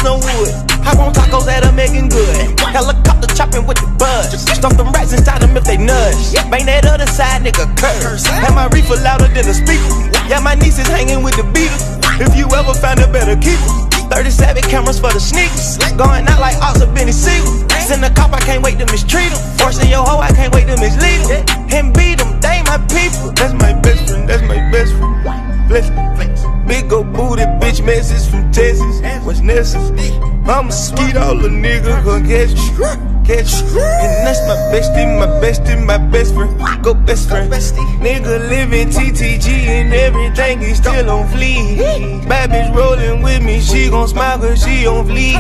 bust no wood. Hop on tacos at a Megan Good. Helicopter chopping with the buzz. Stuff them rats inside them if they nudge. Bang that other side, nigga, curse. Have my reefer louder than the speaker. Yeah, my niece is hanging with the Beatles. If you ever find a better keeper. 37 cameras for the sneakers. Going out like Ox or Benny Siegel. Send a cop, I can't wait to mistreat him. Forcing your hoe, I can't wait to mislead him. And beat him, they ain't my people. That's my best friend, that's my best friend. Flex. Big ol' booty bitch message from Texas. What's necessary? I'ma skeet all the niggas gon' catch you. And that's my bestie, my best friend. Go best friend. Nigga living TTG and everything, he still on fleek. Bad bitch rolling with me, she gon' smile cause she on fleek.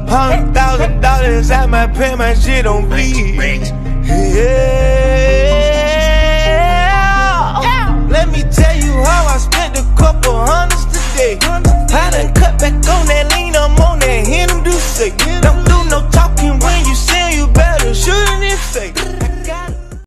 $100,000 out my pay, my shit on fleek. Yeah. Let me tell you how I spent a couple hundreds today. I done cut back on that lean, I'm on that, hear them do say. Don't do no talking when you say